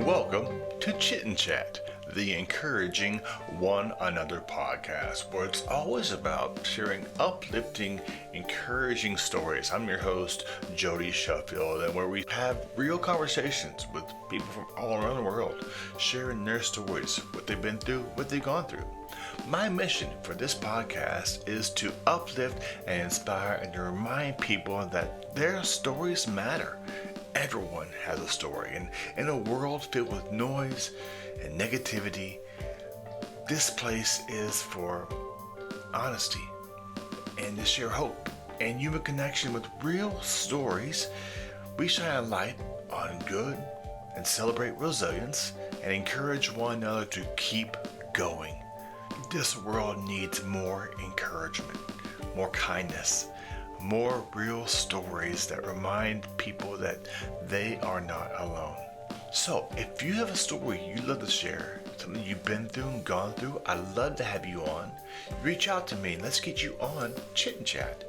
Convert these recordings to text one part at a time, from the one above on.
Welcome to Chit Chat, the encouraging one another podcast, where it's always about sharing uplifting, encouraging stories. I'm your host, Jody Sheffield, and where we have real conversations with people from all around the world, sharing their stories, what they've been through, what they've gone through. My mission for this podcast is to uplift and inspire and to remind people that their stories matter. Everyone has a story, and in a world filled with noise and negativity, this place is for honesty and to share hope and human connection with real stories. We shine a light on good and celebrate resilience and encourage one another to keep going. This world needs more encouragement, more kindness, more real stories that remind people that they are not alone. So, if you have a story you'd love to share, something you've been through and gone through, I'd love to have you on. Reach out to me and let's get you on Chit Chat.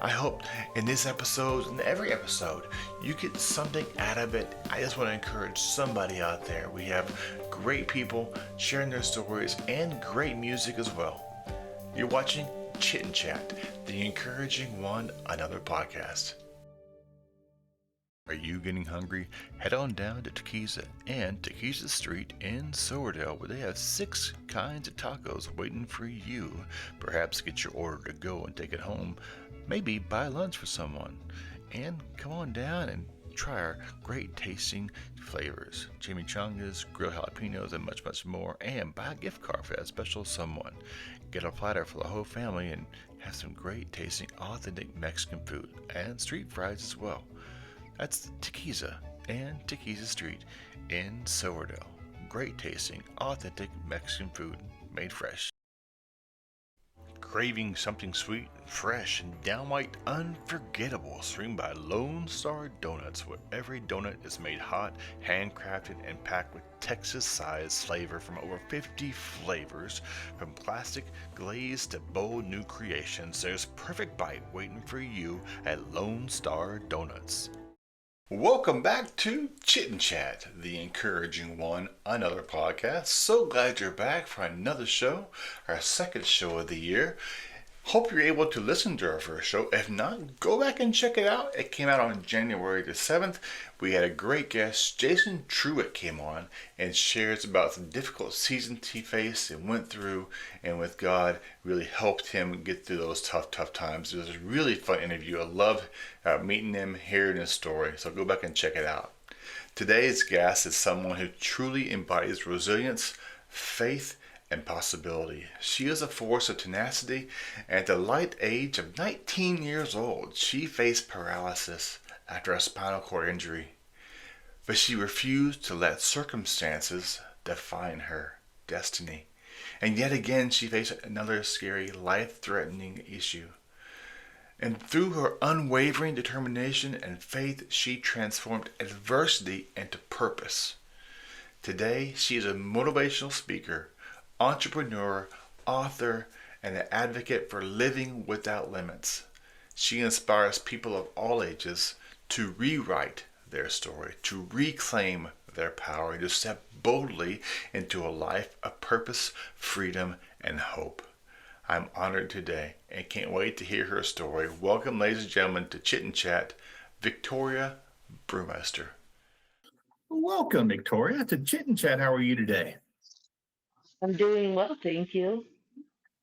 I hope in this episode and every episode you get something out of it. I just want to encourage somebody out there. We have great people sharing their stories and great music as well. You're watching Chit Chat, the encouraging one another podcast. Are you getting hungry? Head on down to Tequiza and Tequiza Street in Silverdale, where they have 6 kinds of tacos waiting for you. Perhaps get your order to go and take it home. Maybe buy lunch for someone. And come on down and try our great tasting flavors, chimichangas, grilled jalapenos, and much, much more. And buy a gift card for that special someone. Get a platter for the whole family and have some great tasting authentic Mexican food and street fries as well. That's Tequiza and Tequiza Street in Silverdale. Great tasting authentic Mexican food made fresh. Craving something sweet, fresh, and downright unforgettable, swing by Lone Star Donuts, where every donut is made hot, handcrafted, and packed with Texas-sized flavor from over 50 flavors. From classic glaze to bold new creations, there's perfect bite waiting for you at Lone Star Donuts. Welcome back to Chit Chat, the encouraging one another podcast. So glad you're back for another show, our second show of the year. Hope you're able to listen to our first show. If not, go back and check it out. It came out on January the 7th. We had a great guest. Jason Truitt came on and shares about some difficult seasons he faced and went through, and with God really helped him get through those tough times. It was a really fun interview. I love meeting him, hearing his story. So go back and check it out. Today's guest is someone who truly embodies resilience, faith, and possibility. She is a force of tenacity, and at the light age of 19 years old, she faced paralysis after a spinal cord injury. But she refused to let circumstances define her destiny. And yet again, she faced another scary, life-threatening issue. And through her unwavering determination and faith, she transformed adversity into purpose. Today, she is a motivational speaker, entrepreneur, author, and an advocate for living without limits. She inspires people of all ages to rewrite their story, to reclaim their power, and to step boldly into a life of purpose, freedom, and hope. I'm honored today and can't wait to hear her story. Welcome, ladies and gentlemen, to Chit Chat, Victoria Burmeister. Welcome, Victoria, to Chit and Chat. How are you today? I'm doing well, thank you.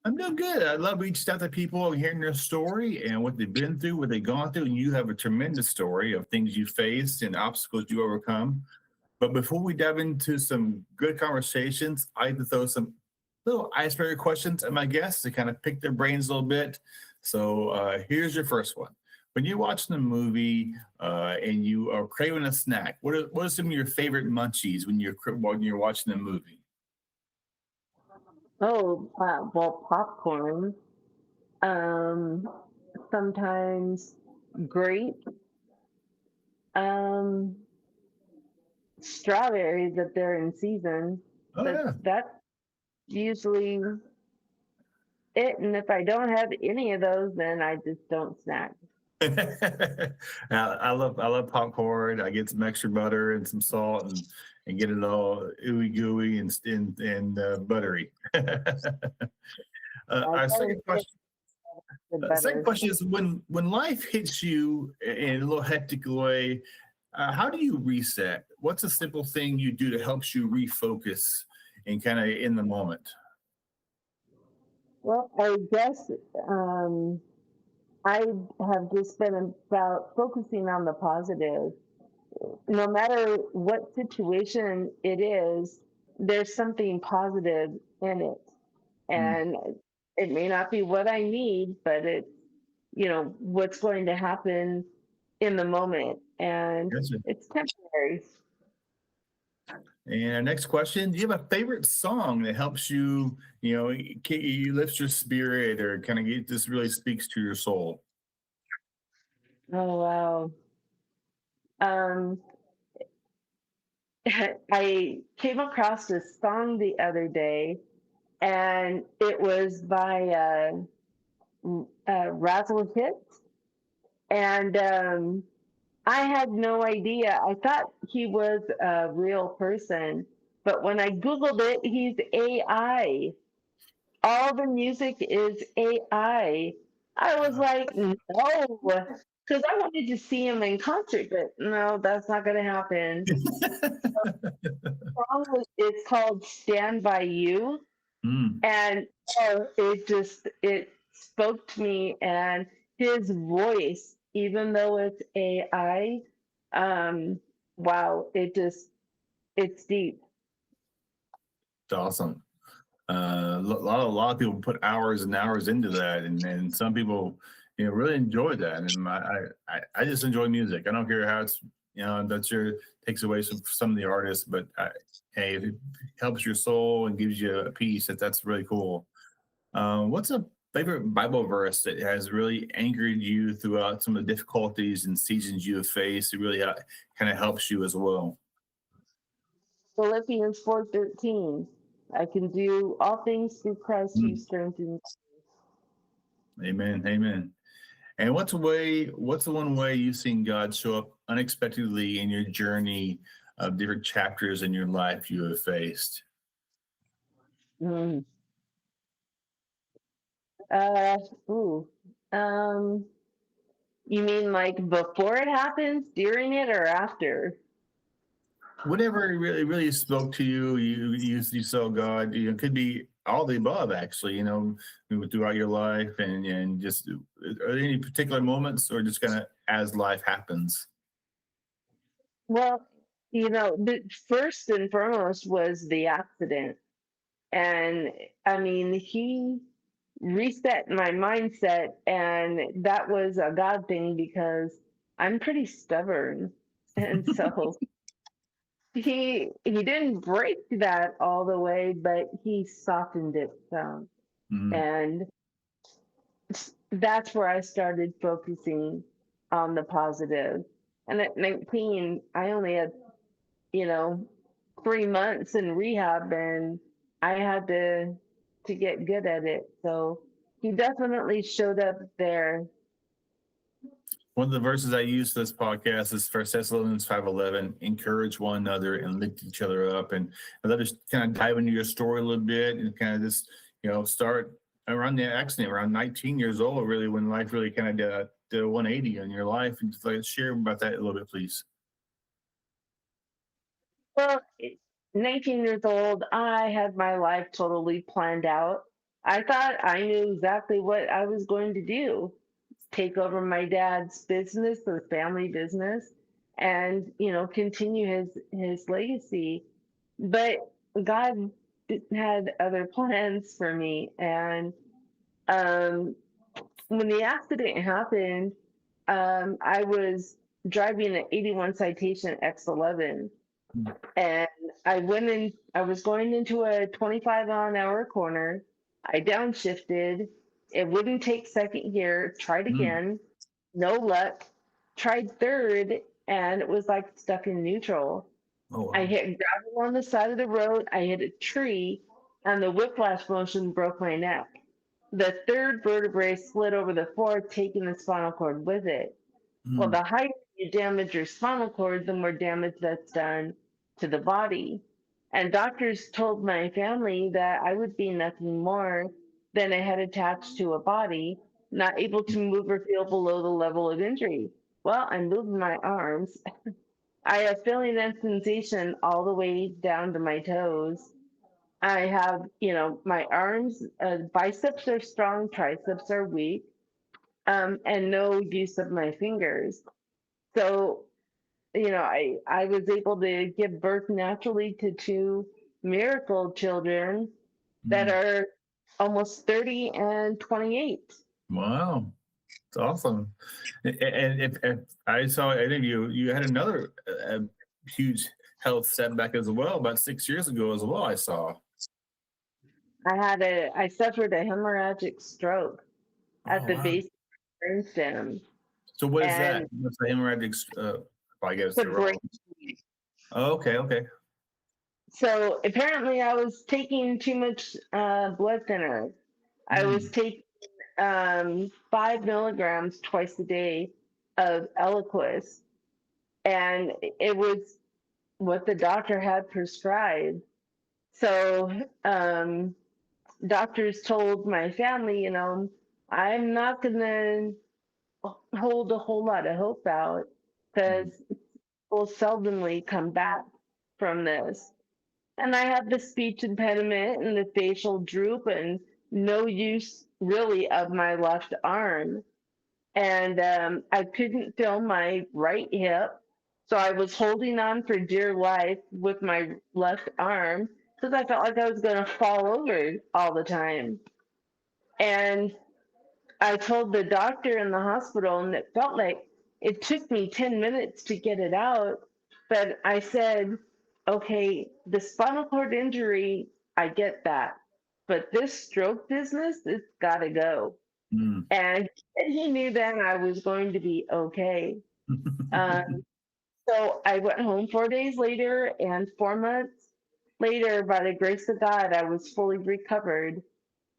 I'm doing good. I love reaching out to people and hearing their story and what they've been through, what they've gone through. And you have a tremendous story of things you faced and obstacles you overcome. But before we dive into some good conversations, I like to throw some little icebreaker questions at my guests to kind of pick their brains a little bit. So here's your first one. When you're watching a movie and you are craving a snack, what are some of your favorite munchies when you're watching a movie? Oh, well, popcorn. Um, Sometimes grape. Um, Strawberries if they're in season. Oh But yeah. that's usually it. And if I don't have any of those, then I just don't snack. I love popcorn. I get some extra butter and some salt and get it all ooey gooey and buttery. I Our try to get the second butter. question is when life hits you in a little hectic way, how do you reset? What's a simple thing you do that helps you refocus and kind of in the moment? Well, I guess um, I have just been about focusing on the positive. No matter what situation it is, there's something positive in it. Mm, And it may not be what I need, but it's, what's going to happen in the moment. And gotcha. it's temporary. And our next question: do you have a favorite song that helps you, you lifts your spirit or kind of get this really speaks to your soul? Oh, wow. Um, I came across this song the other day, and it was by Razzle Hits. And I had no idea. I thought he was a real person, but when I Googled it, he's AI. All the music is AI. I was like, no, because I wanted to see him in concert, but no, that's not going to happen. The song it's called "Stand by You," Mm, and it spoke to me, and his voice, even though it's AI, um, wow, it's deep. it's awesome. A lot of people put hours and hours into that, and some people, really enjoy that. And I just enjoy music. I don't care how it's, that's your takes away some of the artists, but hey, if it helps your soul and gives you a peace, that's really cool. What's a favorite Bible verse that has really anchored you throughout some of the difficulties and seasons you have faced? It really kind of helps you as well. Philippians 4:13. I can do all things through Christ who Mm, strengthens. amen. Amen. And what's the one way you've seen God show up unexpectedly in your journey of different chapters in your life you have faced? Mm. Uh, ooh. Um, you mean like before it happens, during it, or after? Whatever really really spoke to you, you saw God. It could be all the above, actually. Throughout your life, and just are there any particular moments, or just kind of as life happens? Well, the first and foremost was the accident. And I mean, he reset my mindset, and that was a God thing because I'm pretty stubborn. And so he didn't break that all the way, but he softened it some. Mm, And that's where I started focusing on the positive. And at 19, I only had, you know, 3 months in rehab, and I had to get good at it. So he definitely showed up there. One of the verses I use for this podcast is First Thessalonians 5:11. Encourage one another and lift each other up. And I'd love to kind of dive into your story a little bit and kind of just start around the accident, around 19 years old, really, when life really kind of did a 180 in your life. And just like share about that a little bit, please. Well, 19 years old, I had my life totally planned out. I thought I knew exactly what I was going to do: take over my dad's business, the family business, and continue his legacy. But God had other plans for me, and um, when the accident happened, I was driving an 81 citation X11, and I was going into a 25 mile an hour corner. I downshifted. It wouldn't take second gear. Tried Mm. again. No luck. Tried third, and it was like stuck in neutral. Oh, I wow. hit gravel on the side of the road. I hit a tree, and the whiplash motion broke my neck. the third vertebrae slid over the fourth, taking the spinal cord with it. Well, Mm. the higher you damage your spinal cord, the more damage that's done to the body. And doctors told my family that I would be nothing more than a head attached to a body, not able to move or feel below the level of injury. Well, I'm moving my arms. I have feeling and sensation all the way down to my toes. I have, my arms, biceps are strong, triceps are weak, and no use of my fingers. So, I was able to give birth naturally to two miracle children that Mm. are almost 30 and 28. Wow. It's awesome. And if I saw an interview, you had another huge health setback as well about 6 years ago as well. I saw. I suffered a hemorrhagic stroke at Oh the wow. base of the brainstem, So what is that? and What's the hemorrhagic? I guess the the brain. wrong. Oh, okay. Okay. So apparently, I was taking too much blood thinner. I was Mm. taking 5 milligrams twice a day of Eliquis, and it was what the doctor had prescribed. So doctors told my family, I'm not going to hold a whole lot of hope out because Mm. we'll seldomly come back from this. And I have the speech impediment and the facial droop and no use really of my left arm. And I couldn't feel my right hip. So I was holding on for dear life with my left arm because I felt like I was going to fall over all the time. And I told the doctor in the hospital, and it felt like it took me 10 minutes to get it out. But I said, okay, the spinal cord injury, I get that. But this stroke business, it's got to go. Mm. And he knew then I was going to be okay. Um, so I went home 4 days later, and 4 months later, by the grace of God, I was fully recovered.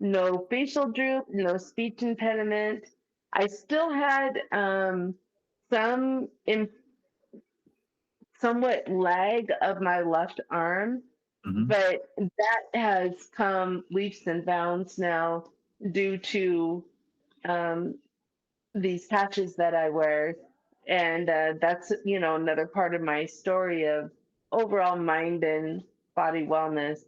No facial droop, no speech impediment. I still had some somewhat lag of my left arm, Mhm. but that has come leaps and bounds now due to um, these patches that I wear. And that's, another part of my story of overall mind and body wellness.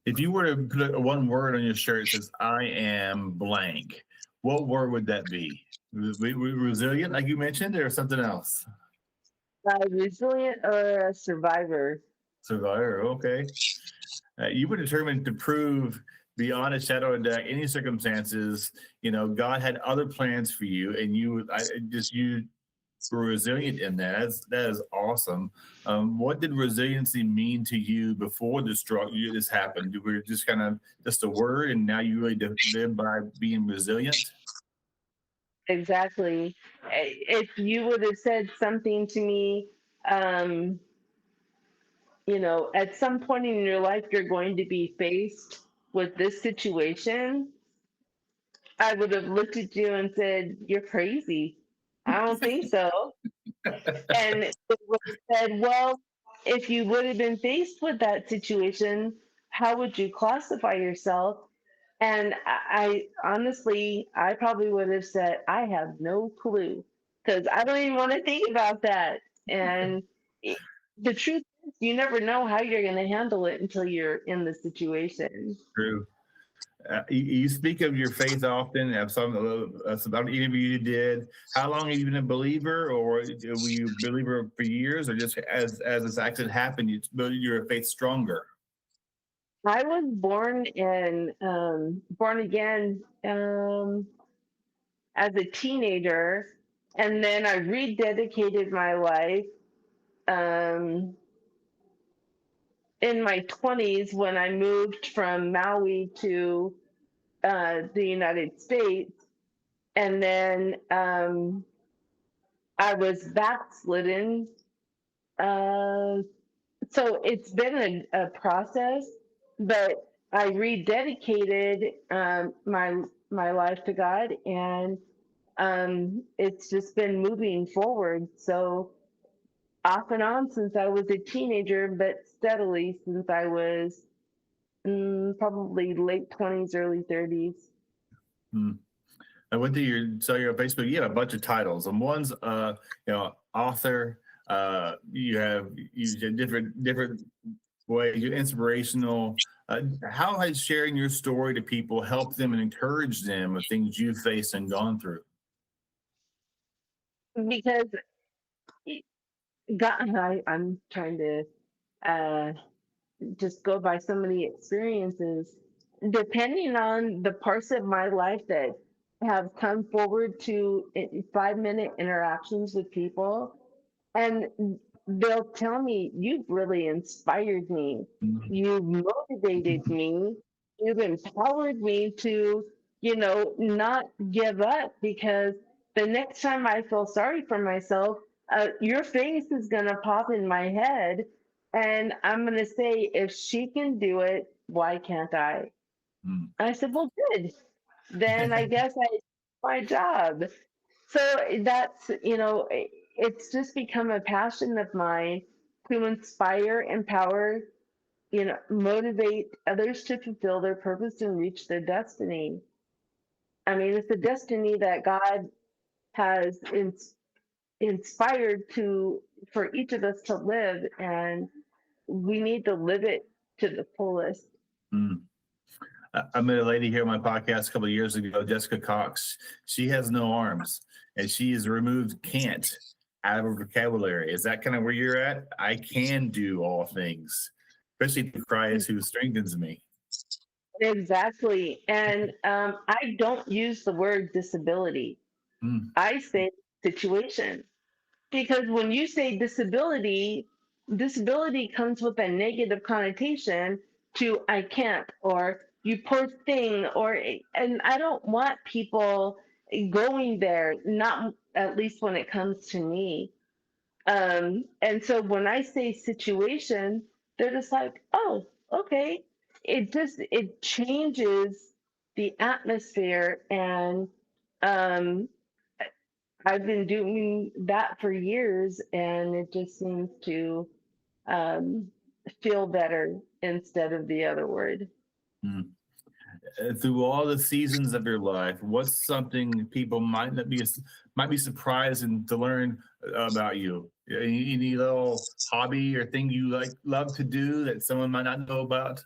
If you were to put one word on your shirt that says "I am blank," what word would that be? Resilient, like you mentioned, or something else? Resilient or a survivor? Survivor. Okay. You were determined to prove beyond a shadow of a doubt, any circumstances, God had other plans for you, and you were resilient in that. That is awesome. What did resiliency mean to you before this happened? You were just kind of just a word, and now you really live by being resilient. Exactly. If you would have said something to me, um, at some point in your life, you're going to be faced with this situation, I would have looked at you and said, "You're crazy. I don't think so." And it would have said, "Well, if you would have been faced with that situation, how would you classify yourself?" And I honestly, I probably would have said, "I have no clue," because I don't even want to think about that. And it, the truth is, you never know how you're going to handle it until you're in the situation. True. You speak of your faith often. Have some interview you did. How long have you been a believer, or were you a believer for years, or just as this accident happened, you built your faith stronger? I was born again as a teenager, and then I rededicated my life um, in my 20s when I moved from Maui to the United States. And then I was backslidden. Uh, so it's been a process, but I rededicated my life to God, and it's just been moving forward. So off and on since I was a teenager, but steadily since I was probably late 20s, early 30s. Hmm. I went to your Facebook. You have a bunch of titles, and one's author. You have different ways. You're inspirational. How has sharing your story to people helped them and encouraged them of things you've faced and gone through? Because God, I'm trying to uh, just go by so many experiences. Depending on the parts of my life that have come forward to 5-minute interactions with people, and they'll tell me, "You've really inspired me. Mhm. You've motivated me. You've empowered me to, not give up, because the next time I feel sorry for myself, your face is going to pop in my head. And I'm going to say, if she can do it, why can't I?" Mm. I said, "Well, good. Then I guess I did my job." So that's, it's just become a passion of mine to inspire, empower, motivate others to fulfill their purpose and reach their destiny. I mean, it's a destiny that God has inspired for each of us to live, and we need to live it to the fullest. Mm. I met a lady here on my podcast a couple of years ago, Jessica Cox. She has no arms, and she has removed "can't" out of her vocabulary. Is that kind of where you're at? I can do all things, especially through Christ who strengthens me. Exactly. And I don't use the word disability. Mm. I say situation. Because when you say disability, disability comes with a negative connotation to "I can't" or "you poor thing," and I don't want people going there, not at least when it comes to me. And so when I say situation, they're just like, "Oh, okay." It changes the atmosphere, and um, I've been doing that for years, and it just seems to um, feel better instead of the other word. Mm. Through all the seasons of your life, what's something people might be surprised to learn about you? Any little hobby or thing you love to do that someone might not know about?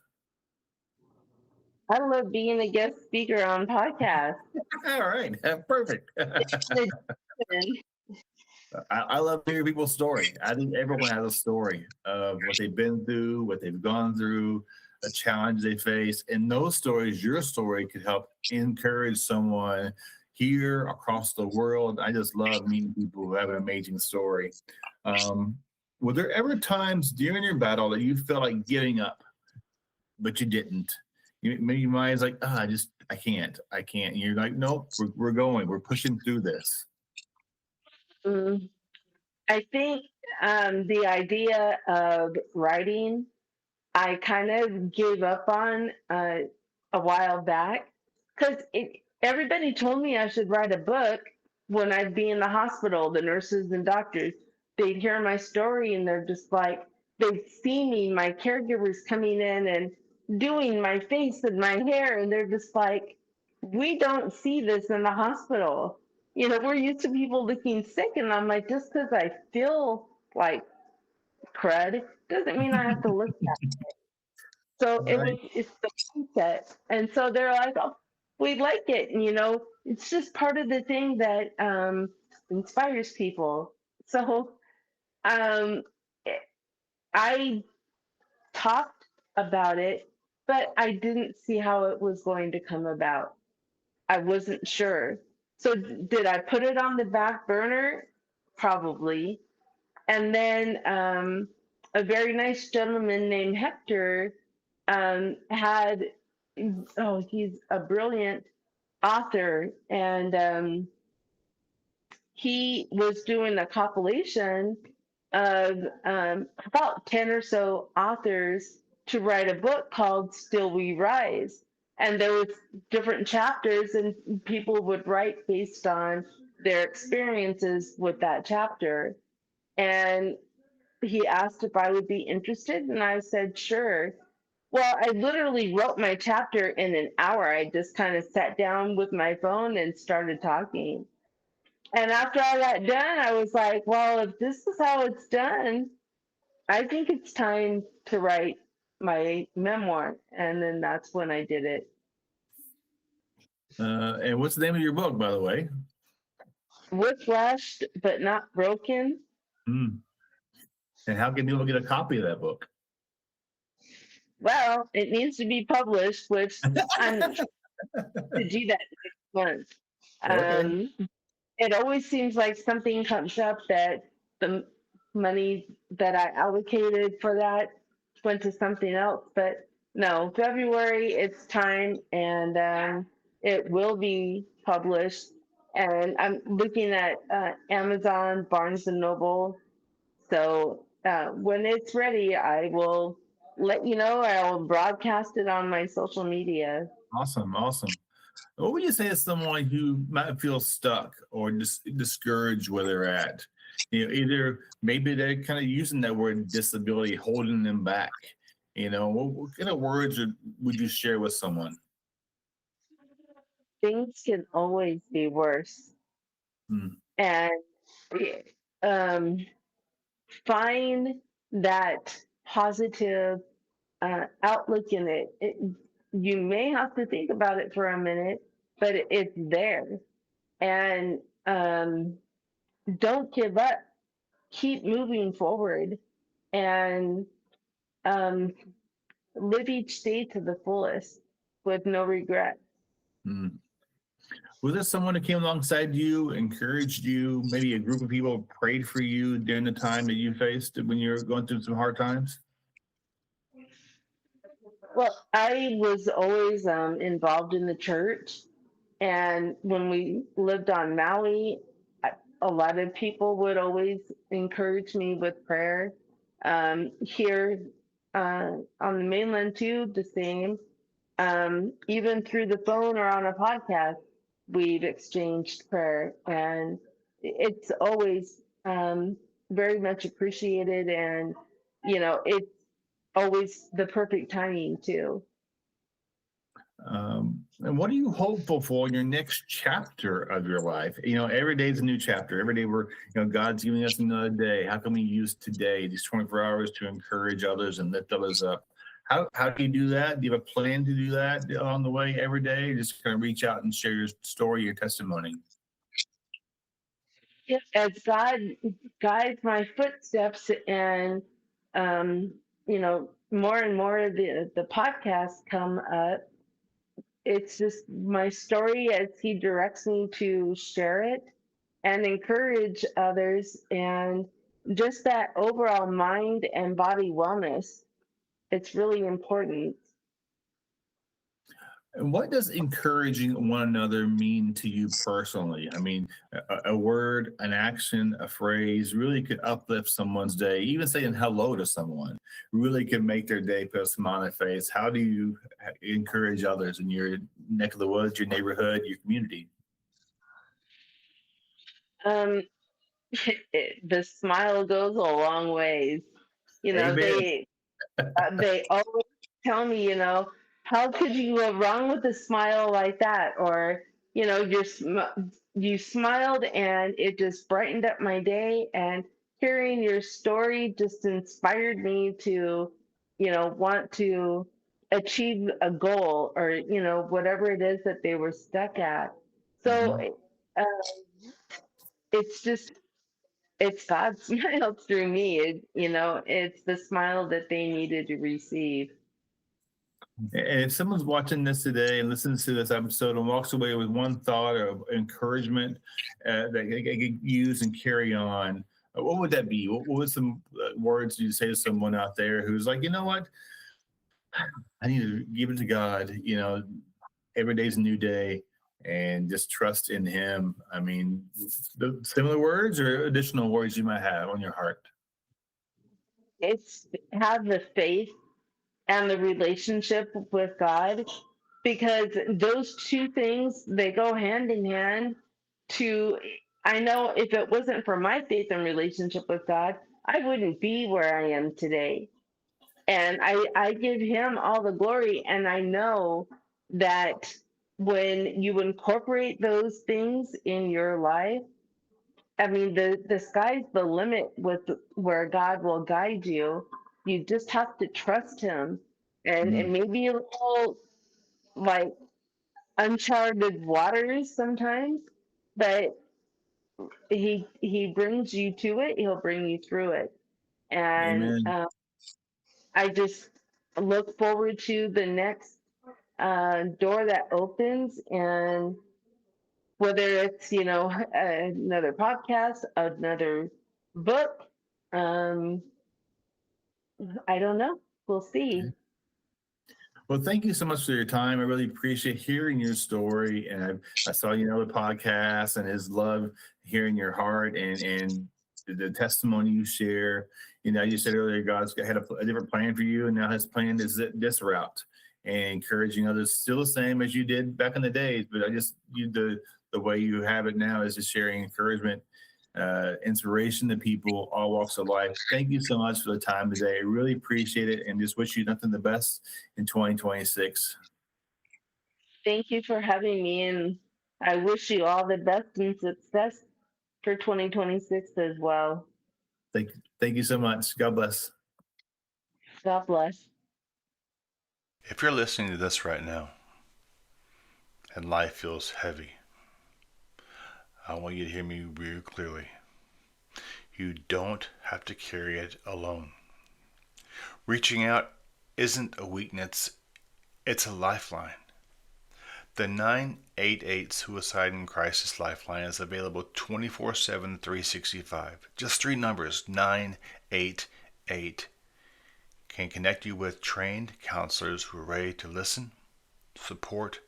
I love being a guest speaker on podcasts. All right, perfect. I love hearing people's story. I think everyone has a story of what they've been through, what they've gone through, a challenge they face. And those stories, your story, could help encourage someone here across the world. I just love meeting people who have an amazing story. Um, were there ever times during your battle that you felt like giving up, but you didn't? Maybe your mind's like, I can't. And you're like, nope, we're going, we're pushing through this. Mm, I think the idea of writing, I kind of gave up on a while back, because everybody told me I should write a book when I'd be in the hospital. The nurses and doctors, they'd hear my story, and they're just like, they'd see me, my caregivers coming in and doing my face and my hair, and they're just like, "We don't see this in the hospital. We're used to people looking sick." And I'm like, just because I feel like crud doesn't mean I have to look. So Right. it's the mindset. And so they're like, "Oh, we like it." And, it's just part of the thing that inspires people. So um, I talked about it, but I didn't see how it was going to come about. I wasn't sure. So did I put it on the back burner? Probably. And then a very nice gentleman named Hector had, oh, he's a brilliant author, and he was doing a compilation of about 10 or so authors to write a book called Still We Rise. And there was different chapters, and people would write based on their experiences with that chapter. And he asked if I would be interested, and I said, sure. Well, I literally wrote my chapter in an hour. I just kind of sat down with my phone and started talking. And after I got done, I was like, well, if this is how it's done, I think it's time to write my memoir. And then that's when I did it. And what's the name of your book, by the way? Whiplashed, but not broken. Mm. And how can people get a copy of that book? Well, it needs to be published, which I'm to do that next month. Okay. It always seems like something comes up that the money that I allocated for that went to something else. But no, February, it's time, and it will be published. And I'm looking at Amazon, Barnes and Noble. So when it's ready, I will let you know. I will broadcast it on my social media. Awesome. Awesome. What would you say to someone who might feel stuck or discouraged where they're at? Either maybe they're kind of using that word disability, holding them back. What kind of words would you share with someone? Things can always be worse. Hmm. And um, find that positive outlook in it. You may have to think about it for a minute, but it's there. And don't give up. Keep moving forward, and um, live each day to the fullest with no regret. Hmm. Was there someone who came alongside you, encouraged you, maybe a group of people prayed for you during the time that you faced when you were going through some hard times? Well, I was always involved in the church. And when we lived on Maui, a lot of people would always encourage me with prayer. Here on the mainland, too, the same. Even through the phone or on a podcast, we've exchanged prayer. And it's always very much appreciated. And, it's always the perfect timing, too. And what are you hopeful for in your next chapter of your life? Every day is a new chapter. Every day God's giving us another day. How can we use today, these 24 hours, to encourage others and lift others up? How do you do that? Do you have a plan to do that on the way every day? Just kind of reach out and share your story, your testimony. Yeah, as God guides my footsteps, and more and more of the podcasts come up, it's just my story as He directs me to share it and encourage others, and just that overall mind and body wellness. It's really important. And what does encouraging one another mean to you personally? I mean, a word, an action, a phrase really could uplift someone's day. Even saying hello to someone really could make their day, put a smile on their face. How do you encourage others in your neck of the woods, your neighborhood, your community? Um, the smile goes a long ways. Amen. They always tell me, how could you go wrong with a smile like that? Or, you smiled and it just brightened up my day. And hearing your story just inspired me to, want to achieve a goal, or, whatever it is that they were stuck at. So Mhm. uh, it's just, it's God smiled through me. It's the smile that they needed to receive. And if someone's watching this today and listens to this episode and walks away with one thought of encouragement that they could use and carry on, what would that be? What would some words you say to someone out there who's like, you know what? I need to give it to God. Every day's a new day, and just trust in Him. I mean, the similar words or additional words you might have on your heart. It's have the faith and the relationship with God, because those two things, they go hand in hand. To I know if it wasn't for my faith and relationship with God, I wouldn't be where I am today. And I give him all the glory, and I know that when you incorporate those things in your life, I mean, the sky's the limit with where God will guide you. You just have to trust him. And it Mm. may be a little like uncharted waters sometimes, but he brings you to it. He'll bring you through it. And Amen. I just look forward to the next door that opens, and whether it's another podcast, another book, um, I don't know. We'll see. Well, thank you so much for your time. I really appreciate hearing your story. And I saw the podcast and his love, hearing your heart and the testimony you share. You said earlier, God's had a different plan for you, and now his plan is this route, and encouraging others still the same as you did back in the days. But the way you have it now is just sharing encouragement, inspiration to people, all walks of life. Thank you so much for the time today. I really appreciate it, and just wish you nothing the best in 2026. Thank you for having me, and I wish you all the best and success for 2026 as well. Thank you so much. God bless. God bless. If you're listening to this right now and life feels heavy, I want you to hear me real clearly. You don't have to carry it alone. Reaching out isn't a weakness, it's a lifeline. The 988 Suicide and Crisis Lifeline is available 24/7, 365. Just 3 numbers, 988. Can connect you with trained counselors who are ready to listen, support,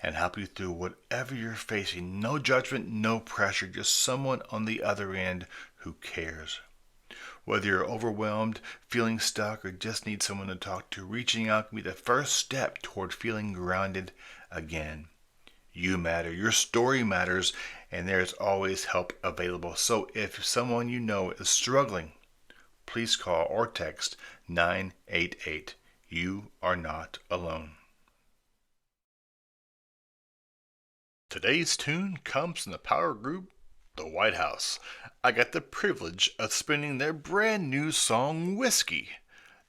and help you through whatever you're facing. No judgment, no pressure, just someone on the other end who cares. Whether you're overwhelmed, feeling stuck, or just need someone to talk to, reaching out can be the first step toward feeling grounded again. You matter, your story matters, and there's always help available. So if someone you know is struggling, please call or text 988. You are not alone. Today's tune comes from the power group The White House. I got the privilege of spinning their brand new song, Whiskey.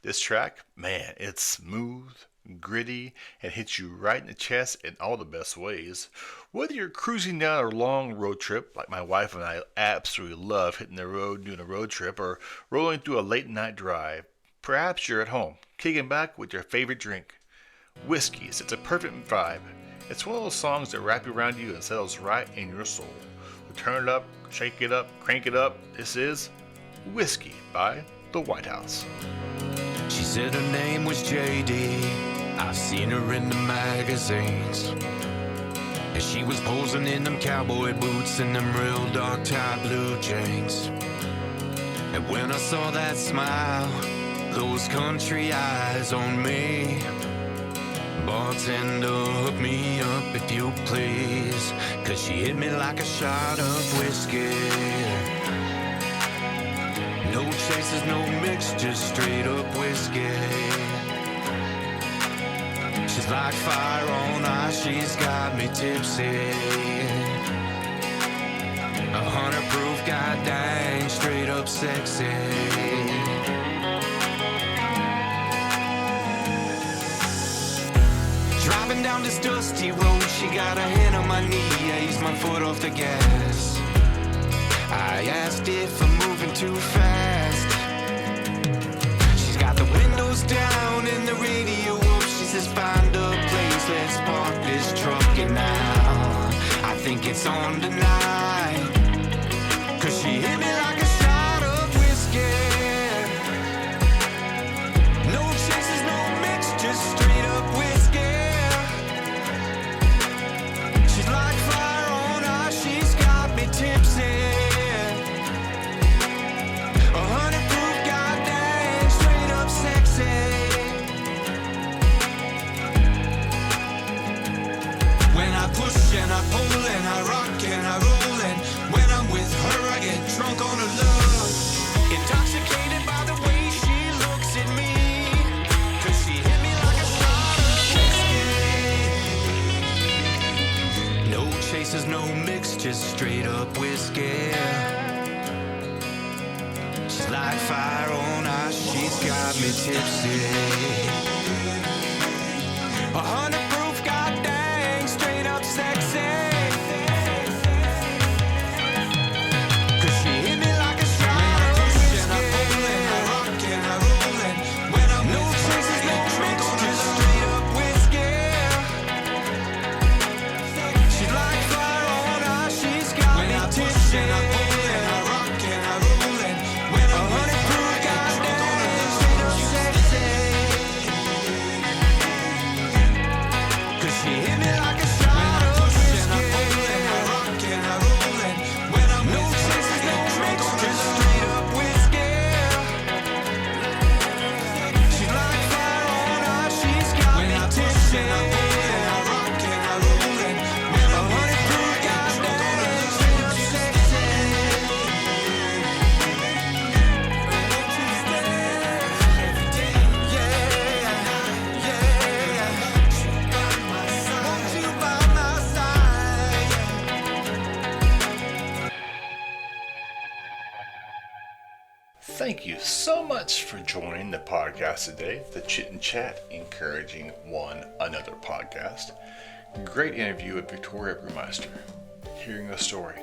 This track, man, it's smooth, gritty, and hits you right in the chest in all the best ways. Whether you're cruising down a long road trip, like my wife and I absolutely love hitting the road doing a road trip, or rolling through a late night drive, perhaps you're at home, kicking back with your favorite drink. Whiskey sets a perfect vibe. It's one of those songs that wrap around you and settles right in your soul. Turn it up, shake it up, crank it up. This is Whiskey by The White House. She said her name was JD. I've seen her in the magazines. And she was posing in them cowboy boots and them real dark tie blue jeans. And when I saw that smile, those country eyes on me, bartender, hook me up if you please, 'cause she hit me like a shot of whiskey. No chasers, no mix, just straight up whiskey. She's like fire on ice, she's got me tipsy. 100 proof, goddamn, straight up sexy. Driving down this dusty road, she got her hand on my knee, I eased my foot off the gas. I asked if I'm moving too fast. She's got the windows down and the radio up. She says find a place, let's park this truck. And now I think it's on tonight, 'cause she hit me like a shot of whiskey. No chases, no mix, just straight up whiskey. She's like fire on ice, she's got me tipsy. 100 proof, goddamn, straight up sexy. just straight up whiskey. She's like fire on ice, she's got me tipsy. 100 proof, goddamn, straight up sexy. Thank you so much for joining the podcast today, the Chit Chat, encouraging one another podcast. Great interview with Victoria Burmeister, hearing a story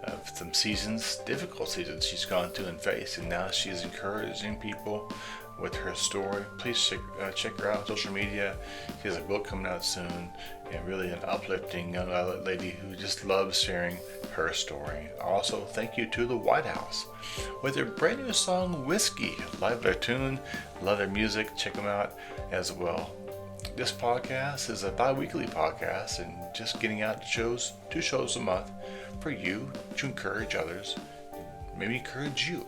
of some seasons, difficult seasons she's gone through and faced, and now she's encouraging people with her story. Please check her out on social media. She has a book coming out soon, and really an uplifting young lady who just loves sharing her story. Also, thank you to the White House with their brand new song Whiskey. Love their tune, love their music. Check them out as well. This podcast is a bi-weekly podcast and just getting out shows, 2 shows a month for you to encourage others, maybe encourage you.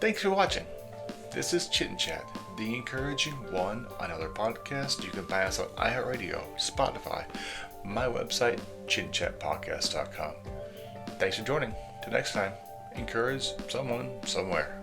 Thanks for watching. This is Chit Chat, the encouraging one another podcast. You can find us on iHeartRadio, Spotify, my website, chitchatpodcast.com. Thanks for joining. Till next time, encourage someone somewhere.